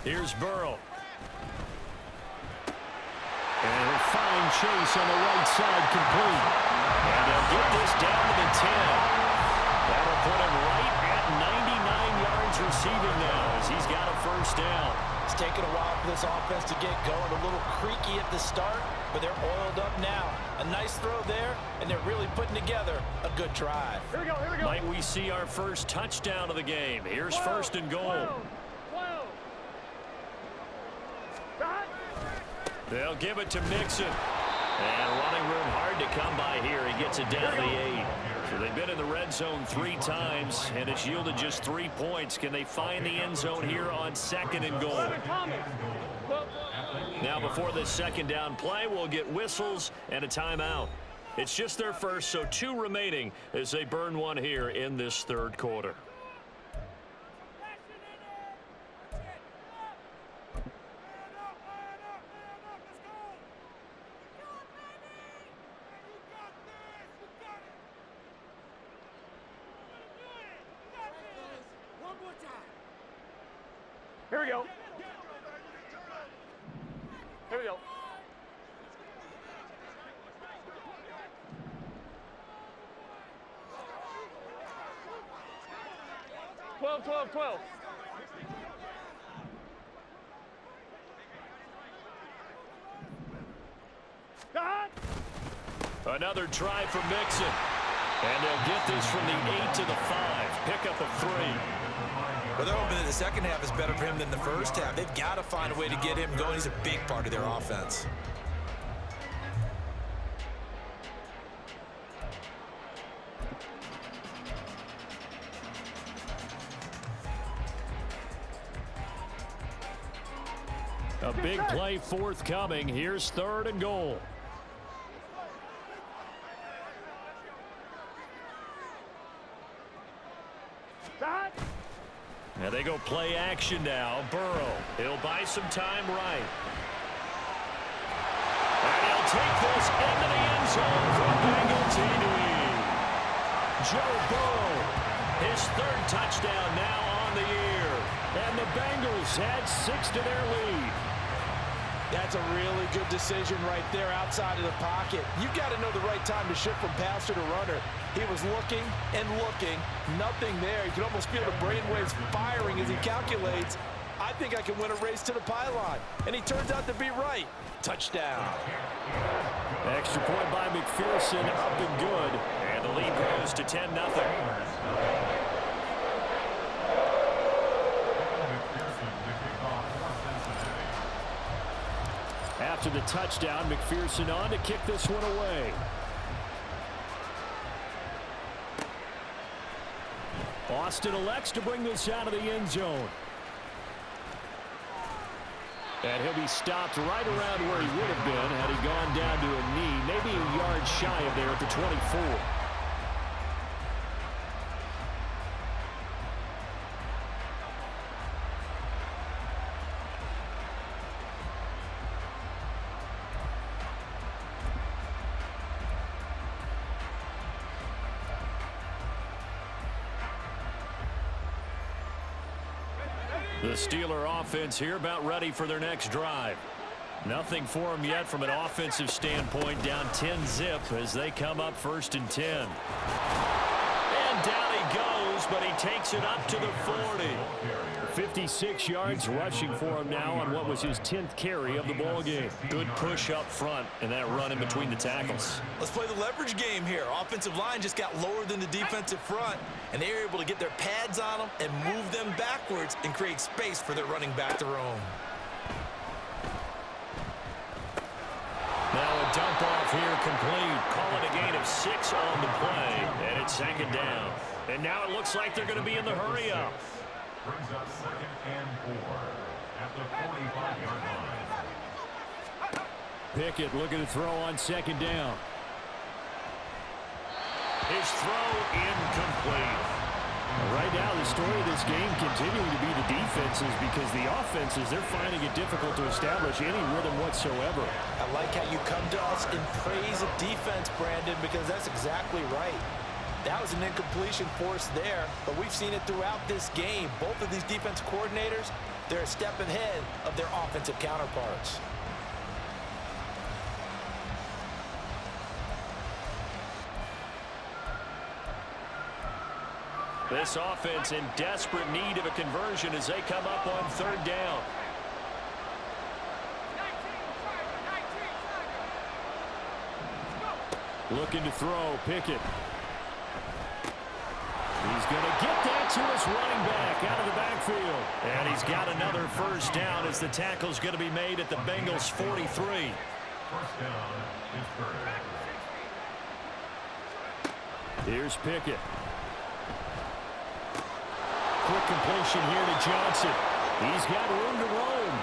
[SPEAKER 4] Here's Burrow.
[SPEAKER 2] And he'll find Chase on the right side complete.
[SPEAKER 4] And they'll get this down to the 10. That'll put him right at 99 yards receiving now as he's got a first down.
[SPEAKER 6] It's taken a while for this offense to get going. A little creaky at the start, but they're oiled up now. A nice throw there, and they're really putting together a good drive.
[SPEAKER 5] Here we go.
[SPEAKER 4] Might we see our first touchdown of the game? Here's 1st and goal. They'll give it to Mixon. And running room hard to come by here. He gets it down to the 8. So they've been in the red zone 3 times, and it's yielded just 3 points. Can they find the end zone here on 2nd and goal? Now before this second down play, we'll get whistles and a timeout. It's just their first, so 2 remaining as they burn one here in this third quarter.
[SPEAKER 5] Here we go. 12.
[SPEAKER 4] Another try for Mixon. And they'll get this from the 8 to the 5. Pickup of 3.
[SPEAKER 6] Well, they're hoping that the second half is better for him than the first half. They've got to find a way to get him going. He's a big part of their offense.
[SPEAKER 2] A big play forthcoming. Here's 3rd and goal.
[SPEAKER 4] Now they go play action now. Burrow. He'll buy some time right. And he'll take this into the end zone from Bengal TD. Joe Burrow, his 3rd touchdown now on the year.
[SPEAKER 2] And the Bengals add 6 to their lead.
[SPEAKER 6] That's a really good decision right there outside of the pocket. You've got to know the right time to shift from passer to runner. He was looking and looking, nothing there. You can almost feel the brainwaves firing as he calculates, I think I can win a race to the pylon. And he turns out to be right. Touchdown.
[SPEAKER 2] Extra point by McPherson, up and good.
[SPEAKER 4] And the lead grows to 10-0.
[SPEAKER 2] After the touchdown, McPherson on to kick this one away. Austin elects to bring this out of the end zone. And he'll be stopped right around where he would have been had he gone down to a knee, maybe a yard shy of there at the 24.
[SPEAKER 4] The Steeler offense here about ready for their next drive. Nothing for them yet from an offensive standpoint, down 10-zip as they come up 1st and 10. And down he goes, but he takes it up to the 40.
[SPEAKER 2] 56 yards rushing for him now on what was his 10th carry of the ball game.
[SPEAKER 4] Good push up front and that run in between the tackles.
[SPEAKER 6] Let's play the leverage game here. Offensive line just got lower than the defensive front, and they were able to get their pads on them and move them backwards and create space for their running back to roam.
[SPEAKER 4] Now a dump off here complete. Call it a gain of 6 on the play, and it's 2nd down. And now it looks like they're going to be in the hurry up.
[SPEAKER 7] Brings up 2nd and 4 at the 45-yard line.
[SPEAKER 2] Pickett looking to throw on 2nd down.
[SPEAKER 4] His throw incomplete.
[SPEAKER 2] Right now, the story of this game continuing to be the defenses, because the offenses, they're finding it difficult to establish any rhythm whatsoever.
[SPEAKER 6] I like how you come to us and praise a defense, Brandon, because that's exactly right. That was an incompletion force there, but we've seen it throughout this game. Both of these defense coordinators, they're a step ahead of their offensive counterparts.
[SPEAKER 4] This offense in desperate need of a conversion as they come up on 3rd down.
[SPEAKER 2] Looking to throw, Pickett. He's going to get that to his running back out of the backfield.
[SPEAKER 4] And he's got another 1st down as the tackle's going to be made at the Bengals' 43.
[SPEAKER 7] 1st down, Pittsburgh.
[SPEAKER 2] Here's Pickett. Quick completion here to Johnson. He's got room to roam.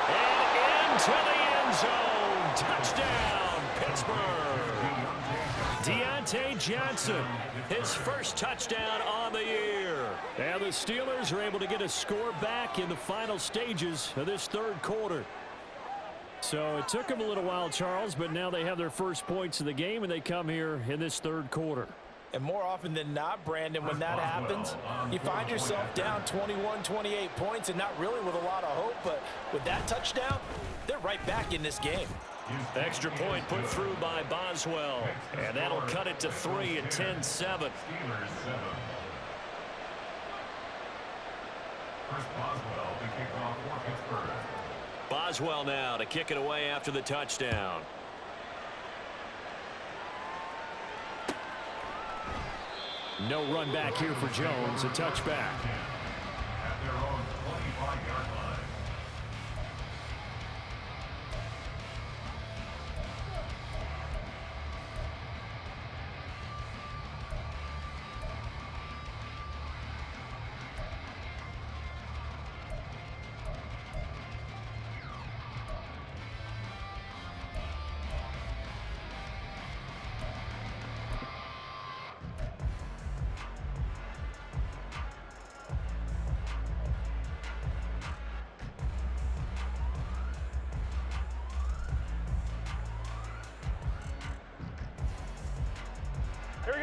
[SPEAKER 4] And into the end zone. Touchdown, Pittsburgh. Deontay Johnson, his 1st touchdown on the year.
[SPEAKER 2] And the Steelers are able to get a score back in the final stages of this 3rd quarter. So it took them a little while, Charles, but now they have their first points of the game, and they come here in this 3rd quarter.
[SPEAKER 6] And more often than not, Brandon, when that happens, you find yourself down 21, 28 points and not really with a lot of hope, but with that touchdown, they're right back in this game.
[SPEAKER 4] Extra point put through by Boswell, and that'll cut it to 3 at 10-7.
[SPEAKER 7] Steelers 7. Chris Boswell to kick off for Pittsburgh.
[SPEAKER 4] Boswell now to kick it away after the touchdown.
[SPEAKER 2] No run back here for Jones, a touchback.
[SPEAKER 7] At their own 25-yard line.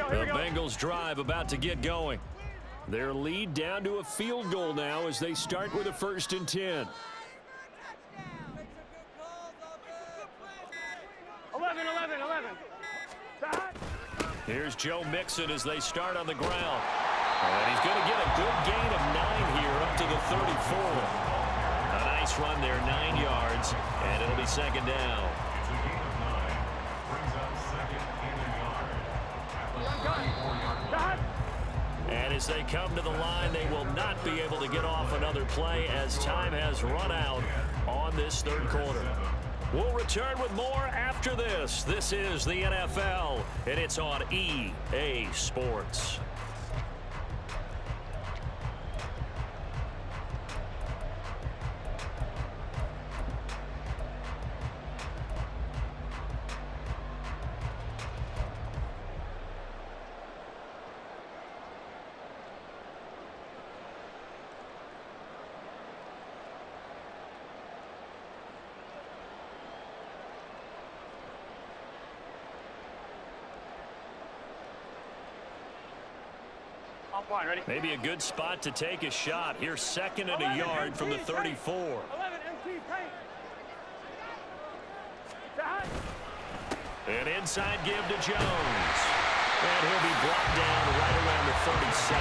[SPEAKER 4] The Bengals drive about to get going. Their lead down to a field goal now as they start with a 1st and 10. Here's Joe Mixon as they start on the ground. And he's going to get a good gain of 9 here up to the 34. A nice run there, 9 yards, and it'll be second down.
[SPEAKER 7] It's a gain of 9. Brings up second and a yard. At the 34-yard line.
[SPEAKER 4] And as they come to the line, they will not be able to get off another play as time has run out on this third quarter. We'll return with more after this. This is the NFL, and it's on EA Sports.
[SPEAKER 5] Ready?
[SPEAKER 4] Maybe a good spot to take a shot. Here's second and a yard from the 34.
[SPEAKER 5] 11 MT paint.
[SPEAKER 4] An inside give to Jones. And he'll be brought down right around the 37.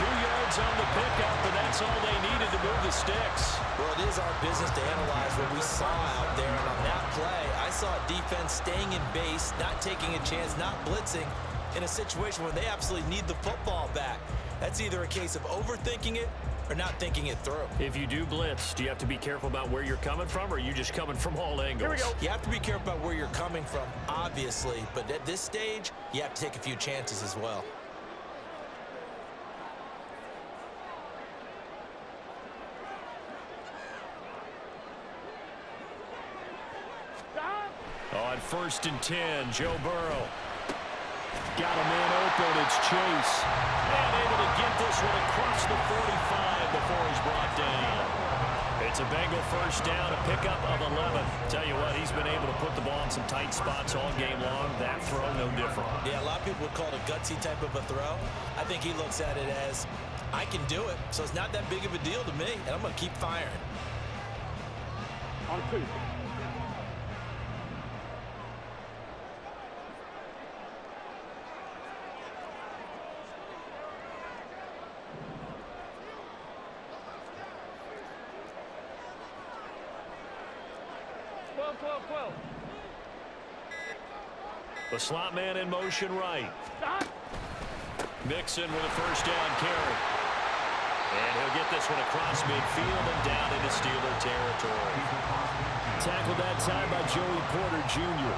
[SPEAKER 4] 2 yards on the pickup, but that's all they needed to move the sticks.
[SPEAKER 6] Well, it is our business to analyze what we saw out there. And on that play, I saw a defense staying in base, not taking a chance, not blitzing, in a situation where they absolutely need the football back. That's either a case of overthinking it or not thinking it through.
[SPEAKER 4] If you do blitz, do you have to be careful about where you're coming from, or are you just coming from all angles?
[SPEAKER 5] Here we go.
[SPEAKER 6] You have to be careful about where you're coming from, obviously, but at this stage, you have to take a few chances as well.
[SPEAKER 4] On 1st and 10, Joe Burrow. Got a man open, it's Chase. And able to get this one across the 45 before he's brought down. It's a Bengal first down, a pickup of 11. Tell you what, he's been able to put the ball in some tight spots all game long. That throw, no different.
[SPEAKER 6] Yeah, a lot of people would call it a gutsy type of a throw. I think he looks at it as, I can do it, so it's not that big of a deal to me, and I'm going to keep firing.
[SPEAKER 5] On 2.
[SPEAKER 4] The slot man in motion right.
[SPEAKER 5] Stop.
[SPEAKER 4] Mixon with a first down carry. And he'll get this one across midfield and down into Steeler territory. Tackled that time by Joey Porter Jr.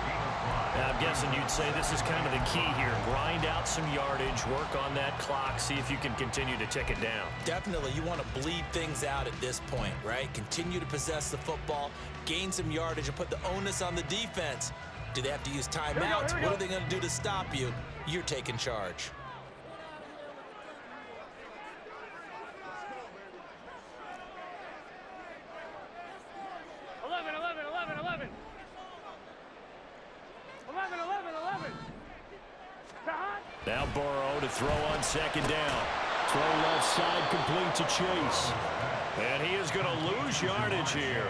[SPEAKER 4] Now, I'm guessing you'd say this is kind of the key here. Grind out some yardage, work on that clock, see if you can continue to tick it down.
[SPEAKER 6] Definitely, you want to bleed things out at this point, right? Continue to possess the football, gain some yardage, and put the onus on the defense. Do they have to use timeouts? What are they going to do to stop you? You're taking charge.
[SPEAKER 4] Now Burrow to throw on second down. Throw left side complete to Chase. And he is going to lose yardage here.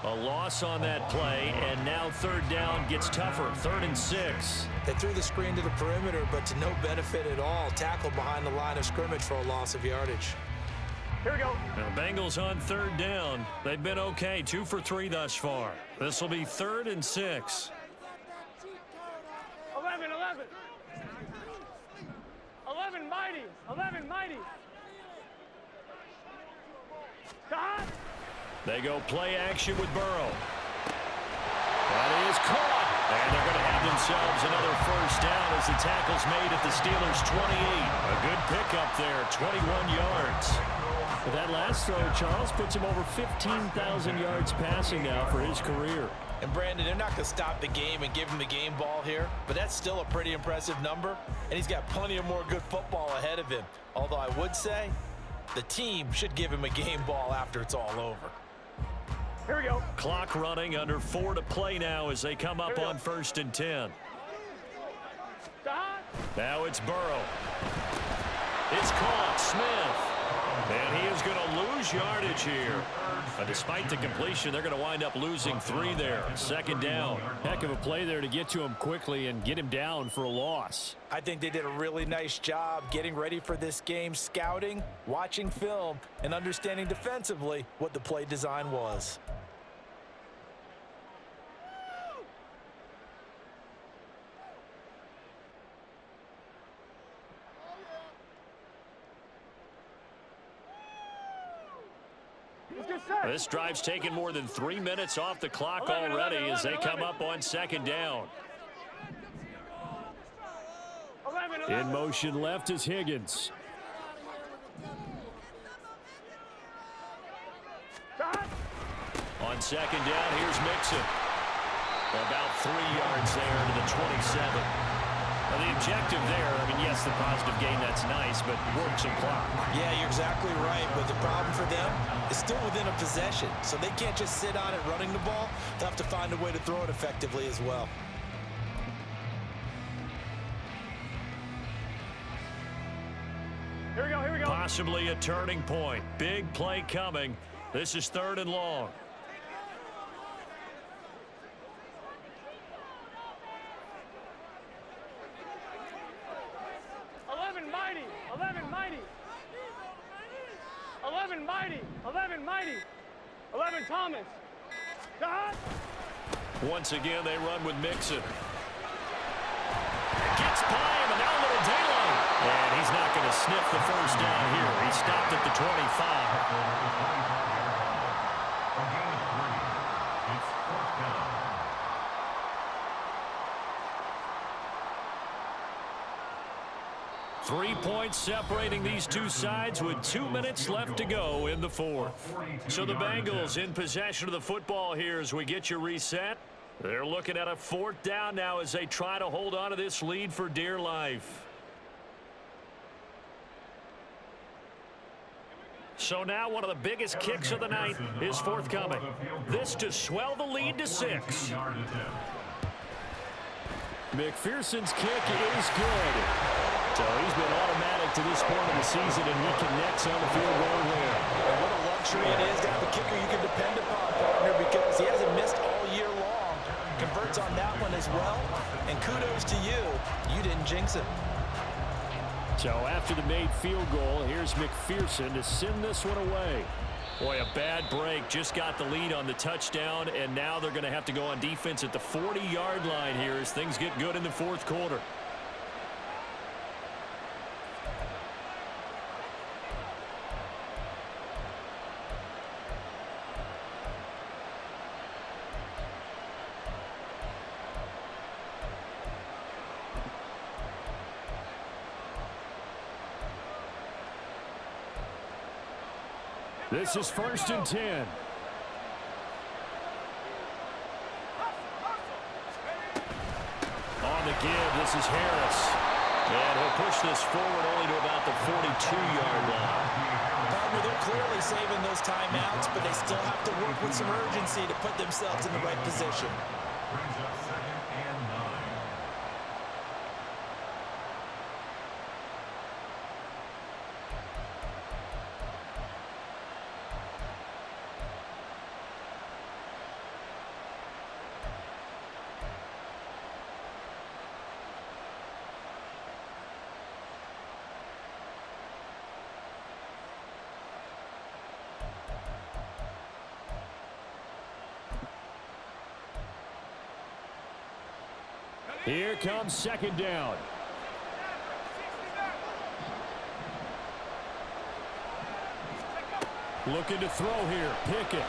[SPEAKER 4] A loss on that play, and now third down gets tougher. 3rd and 6.
[SPEAKER 6] They threw the screen to the perimeter, but to no benefit at all. Tackled behind the line of scrimmage for a loss of yardage.
[SPEAKER 5] Here we go.
[SPEAKER 4] Now Bengals on 3rd down. They've been okay, 2 for 3 thus far. This will be 3rd and 6.
[SPEAKER 5] 11. 11 mighty. 11 mighty. Stop.
[SPEAKER 4] They go play action with Burrow. That is caught. And they're going to have themselves another first down as the tackle's made at the Steelers' 28. A good pickup there, 21 yards.
[SPEAKER 2] But that last throw, Charles, puts him over 15,000 yards passing now for his career.
[SPEAKER 6] And Brandon, they're not going to stop the game and give him the game ball here, but that's still a pretty impressive number, and he's got plenty of more good football ahead of him. Although I would say the team should give him a game ball after it's all over.
[SPEAKER 5] Here we go.
[SPEAKER 4] Clock running, under 4 to play now as they come up on 1st and 10.
[SPEAKER 5] Stop.
[SPEAKER 4] Now it's Burrow. It's caught. Smith. And he is going to lose lose yardage here. But despite the completion, they're going to wind up losing 3 there. 2nd down.
[SPEAKER 2] Heck of a play there to get to him quickly and get him down for a loss.
[SPEAKER 6] I think they did a really nice job getting ready for this game, scouting, watching film, and understanding defensively what the play design was.
[SPEAKER 4] This drive's taken more than 3 minutes off the clock already as they come up on 2nd down.
[SPEAKER 2] In motion left is Higgins.
[SPEAKER 4] On 2nd down, here's Mixon. About 3 yards there to the 27. Now the objective there, I mean, yes, the positive gain, that's nice, but work some clock.
[SPEAKER 6] Yeah, you're exactly right, but the problem for them is still within a possession, so they can't just sit on it running the ball. They'll have to find a way to throw it effectively as well.
[SPEAKER 5] Here we go, here we go.
[SPEAKER 4] Possibly a turning point. Big play coming. This is 3rd and long.
[SPEAKER 5] Mighty. 11 Thomas.
[SPEAKER 4] Once again, they run with Mixon. Gets by him, and now a little daylight. And he's not going to sniff the 1st down here. He stopped at the 25. 3 points separating these two sides with 2 minutes left to go in the 4th. So the Bengals in possession of the football here as we get you reset. They're looking at a 4th down now as they try to hold on to this lead for dear life. So now one of the biggest kicks of the night is forthcoming. This to swell the lead to 6.
[SPEAKER 2] McPherson's kick is good.
[SPEAKER 4] So he's been automatic to this point of the season, and he connects on the field goal there.
[SPEAKER 6] And what a luxury it is to have a kicker you can depend upon, partner, because he hasn't missed all year long. Converts on that one as well. And kudos to you. You didn't jinx him.
[SPEAKER 2] So after the made field goal, here's McPherson to send this one away.
[SPEAKER 4] Boy, a bad break. Just got the lead on the touchdown, and now they're going to have to go on defense at the 40-yard line here as things get good in the 4th quarter.
[SPEAKER 2] This is 1st and 10.
[SPEAKER 4] On the give, this is Harris. And he'll push this forward only to about the 42-yard line.
[SPEAKER 6] Partner, they're clearly saving those timeouts, but they still have to work with some urgency to put themselves in the right position.
[SPEAKER 7] Brings up 2nd and 9.
[SPEAKER 2] Here comes 2nd down. Looking to throw here. Pickett.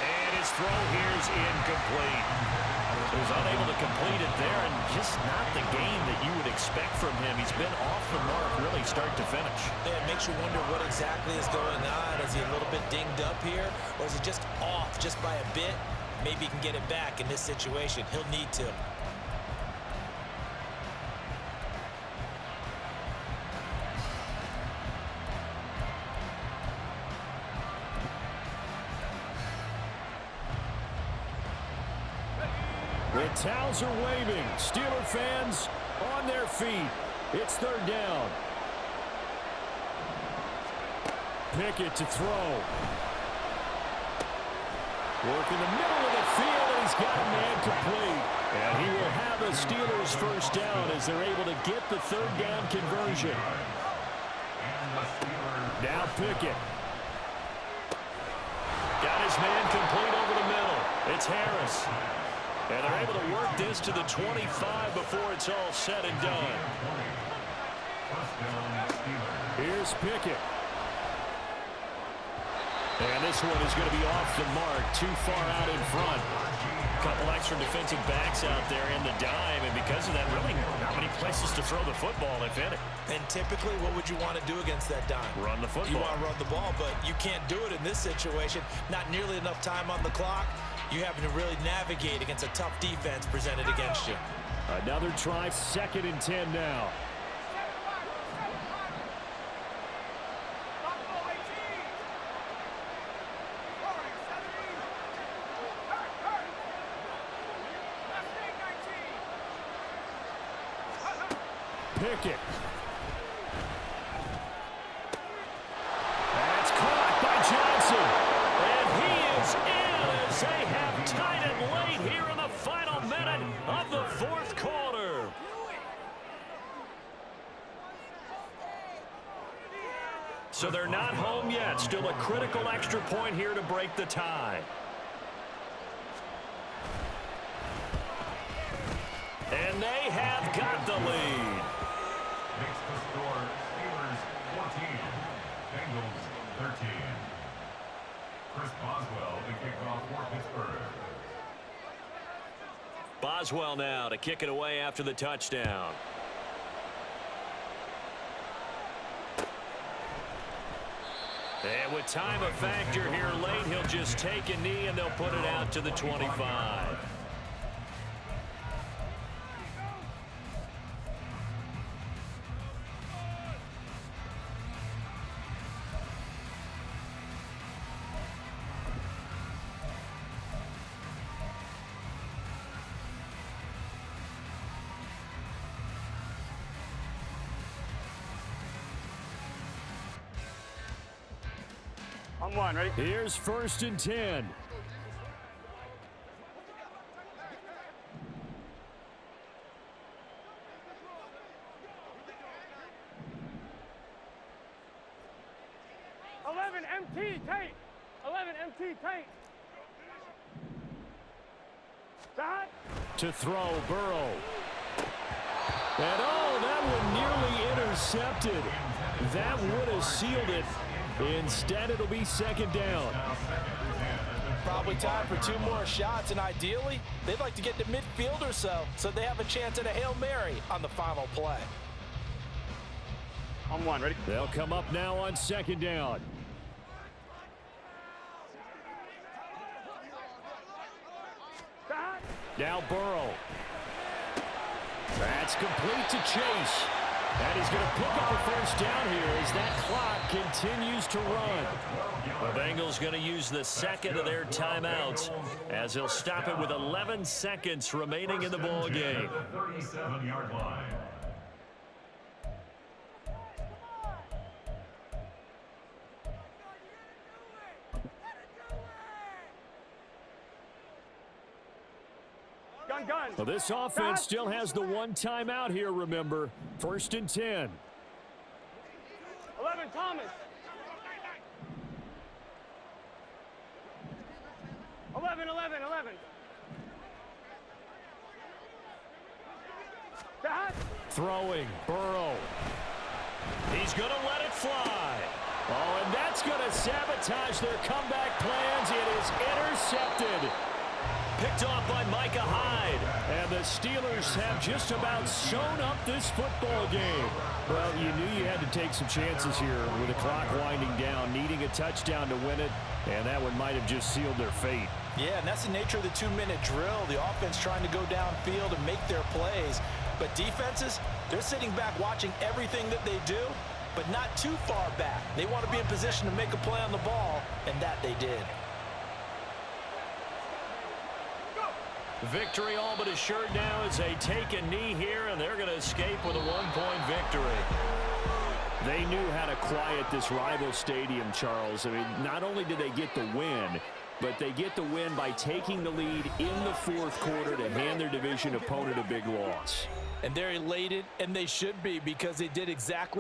[SPEAKER 4] And his throw here is incomplete. He was unable to complete it there, and just not the game that you would expect from him. He's been off the mark really start to finish.
[SPEAKER 6] Yeah, it makes you wonder what exactly is going on. Is he a little bit dinged up here, or is he just off just by a bit? Maybe he can get it back in this situation. He'll need to.
[SPEAKER 2] The towels are waving. Steeler fans on their feet. It's 3rd down. Pickett to throw. Work in the middle of the field, and he's got a man complete. And he will have a Steelers first down as they're able to get the third down conversion. Now Pickett.
[SPEAKER 4] Got his man complete over the middle. It's Harris. And they're able to work this to the 25 before it's all said and done.
[SPEAKER 2] Here's Pickett. And this one is going to be off the mark, too far out in front.
[SPEAKER 4] A couple extra defensive backs out there in the dime, and because of that, really not many places to throw the football, if any.
[SPEAKER 6] And typically, what would you want to do against that dime?
[SPEAKER 4] Run the football.
[SPEAKER 6] You want to run the ball, but you can't do it in this situation. Not nearly enough time on the clock. You having to really navigate against a tough defense presented against you.
[SPEAKER 2] Another try, 2nd and 10 now. Pickett. That's caught by Johnson.
[SPEAKER 4] And he is in as they have tied it late here in the final minute of the fourth quarter. So they're not home yet. Still a critical extra point here to break the tie. And they have got the lead.
[SPEAKER 7] Makes the score Steelers 14, Bengals 13. Chris Boswell to kick off for Pittsburgh.
[SPEAKER 4] Boswell now to kick it away after the touchdown. And with time a factor here late, he'll just take a knee and they'll put it out to the 25.
[SPEAKER 5] On one, ready?
[SPEAKER 2] Here's 1st and 10.
[SPEAKER 5] MT, Tate. 11, MT, Tate. That.
[SPEAKER 2] To throw, Burrow. And oh, that one nearly intercepted. That would have sealed it. Instead, it'll be 2nd down.
[SPEAKER 6] Probably time for 2 more shots, and ideally, they'd like to get to midfield or so they have a chance at a Hail Mary on the final play.
[SPEAKER 5] On one, ready?
[SPEAKER 2] They'll come up now on 2nd down.
[SPEAKER 5] That.
[SPEAKER 2] Now Burrow. That's complete to Chase. And he's going to pick up a first down here as that clock continues to run.
[SPEAKER 4] The Bengals going to use the 2nd of their timeouts as they'll stop it with 11 seconds remaining in the ball game.
[SPEAKER 7] 37-yard line.
[SPEAKER 5] Gun.
[SPEAKER 2] Well, this offense still has the 1 timeout here, remember. 1st and 10.
[SPEAKER 5] 11, Thomas. 11. That.
[SPEAKER 2] Throwing, Burrow.
[SPEAKER 4] He's going to let it fly.
[SPEAKER 2] Oh, and that's going to sabotage their comeback plans. It is intercepted.
[SPEAKER 4] Picked off by Micah Hyde.
[SPEAKER 2] And the Steelers have just about sewn up this football game. Well, you knew you had to take some chances here with the clock winding down, needing a touchdown to win it, and that one might have just sealed their fate.
[SPEAKER 6] Yeah, and that's the nature of the 2-minute drill. The offense trying to go downfield and make their plays. But defenses, they're sitting back watching everything that they do, but not too far back. They want to be in position to make a play on the ball, and that they did.
[SPEAKER 4] Victory all but assured now as they take a knee here, and they're going to escape with a 1-point victory.
[SPEAKER 2] They knew how to quiet this rival stadium, Charles. I mean, not only did they get the win, but they get the win by taking the lead in the fourth quarter to hand their division opponent a big loss.
[SPEAKER 6] And they're elated, and they should be, because they did exactly